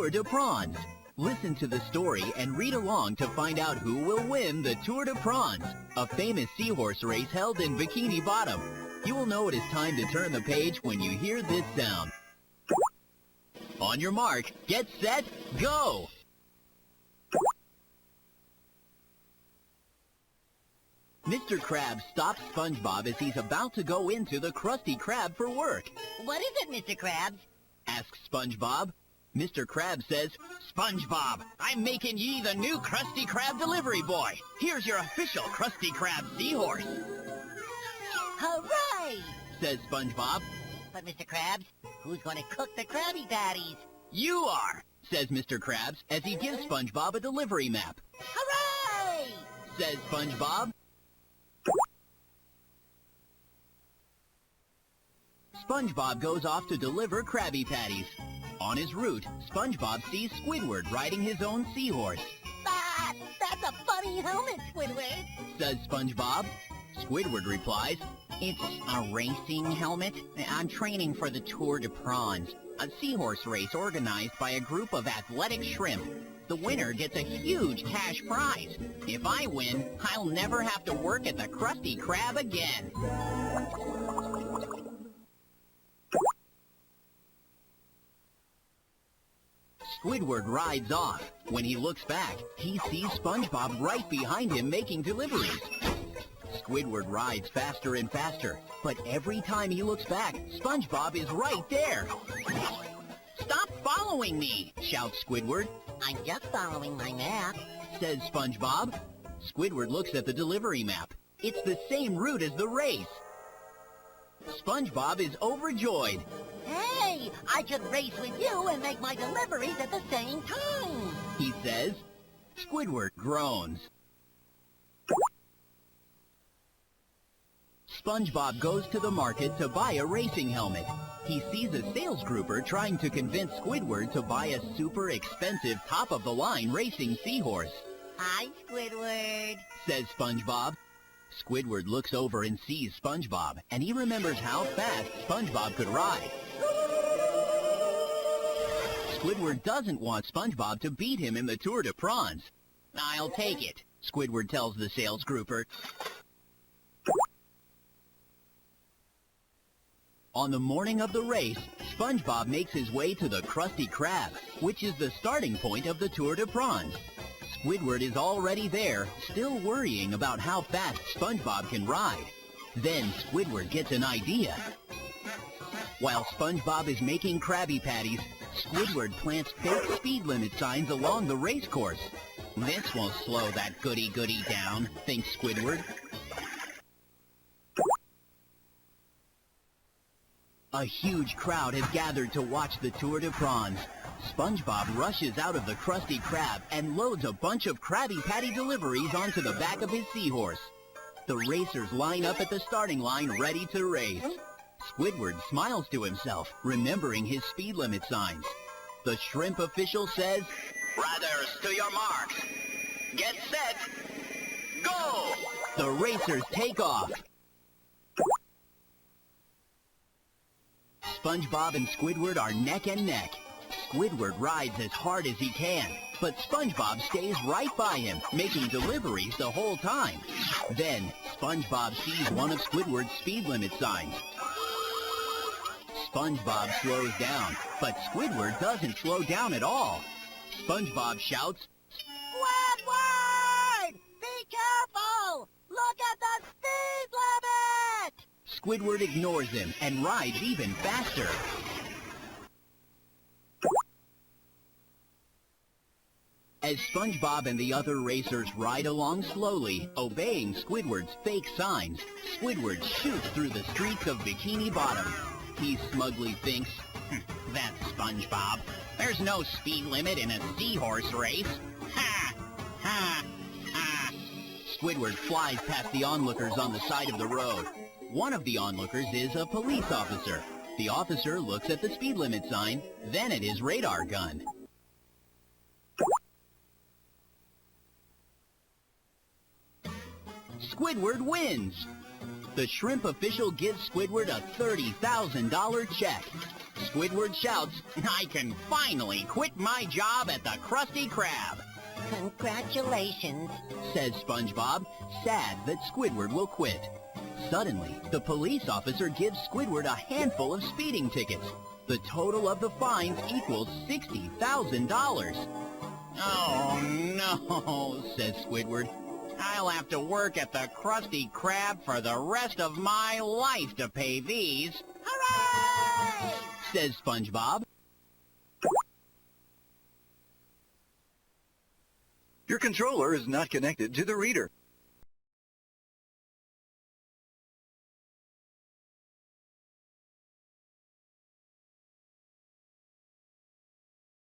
Tour de Prawns. Listen to the story and read along to find out who will win the Tour de Prawns, a famous seahorse race held in Bikini Bottom. You will know it is time to turn the page when you hear this sound. On your mark, get set, go! Mr. Krabs stops SpongeBob as he's about to go into the Krusty Krab for work. What is it, Mr. Krabs? Asks SpongeBob. Mr. Krabs says, SpongeBob, I'm making ye the new Krusty Krab delivery boy. Here's your official Krusty Krab seahorse. Hooray! Says SpongeBob. But, Mr. Krabs, who's going to cook the Krabby Patties? You are, says Mr. Krabs as he gives SpongeBob a delivery map. Hooray! Says SpongeBob. SpongeBob goes off to deliver Krabby Patties. On his route, SpongeBob sees Squidward riding his own seahorse. That's a funny helmet, Squidward. Says SpongeBob. Squidward replies, It's a racing helmet. I'm training for the Tour de Prawns, a seahorse race organized by a group of athletic shrimp. The winner gets a huge cash prize. If I win, I'll never have to work at the Krusty Krab again. Squidward rides off. When he looks back, he sees SpongeBob right behind him making deliveries. Squidward rides faster and faster, but every time he looks back, SpongeBob is right there. Stop following me, shouts Squidward. I'm just following my map, says SpongeBob. Squidward looks at the delivery map. It's the same route as the race. SpongeBob is overjoyed. Hey, I could race with you and make my deliveries at the same time, he says. Squidward groans. SpongeBob goes to the market to buy a racing helmet. He sees a sales grouper trying to convince Squidward to buy a super expensive top-of-the-line racing seahorse. Hi, Squidward, says SpongeBob. Squidward looks over and sees SpongeBob, and he remembers how fast SpongeBob could ride. Squidward doesn't want SpongeBob to beat him in the Tour de Prawns. I'll take it, Squidward tells the sales grouper. On the morning of the race, SpongeBob makes his way to the Krusty Krab, which is the starting point of the Tour de Prawns. Squidward is already there, still worrying about how fast SpongeBob can ride. Then Squidward gets an idea. While SpongeBob is making Krabby Patties, Squidward plants fake speed limit signs along the race course. This will slow that goody-goody down, thinks Squidward. A huge crowd has gathered to watch the Tour de Prawns. SpongeBob rushes out of the Krusty Krab and loads a bunch of Krabby Patty deliveries onto the back of his seahorse. The racers line up at the starting line ready to race. Squidward smiles to himself, remembering his speed limit signs. The shrimp official says, Brothers, to your marks. Get set. Go! The racers take off. SpongeBob and Squidward are neck and neck. Squidward rides as hard as he can, but SpongeBob stays right by him, making deliveries the whole time. Then, SpongeBob sees one of Squidward's speed limit signs. SpongeBob slows down, but Squidward doesn't slow down at all. SpongeBob shouts, Squidward! Be careful! Look at the speed limit! Squidward ignores him and rides even faster. As SpongeBob and the other racers ride along slowly, obeying Squidward's fake signs, Squidward shoots through the streets of Bikini Bottom. He smugly thinks, That's SpongeBob. There's no speed limit in a seahorse race. Ha! Ha! Ha! Squidward flies past the onlookers on the side of the road. One of the onlookers is a police officer. The officer looks at the speed limit sign, then at his radar gun. Squidward wins! The shrimp official gives Squidward a $30,000 check. Squidward shouts, "I can finally quit my job at the Krusty Krab," Congratulations. says SpongeBob, sad that Squidward will quit. Suddenly, the police officer gives Squidward a handful of speeding tickets. The total of the fines equals $60,000. "Oh, no," says Squidward. "I'll have to work at the Krusty Krab for the rest of my life to pay these." Hooray! Says SpongeBob. Your controller is not connected to the reader.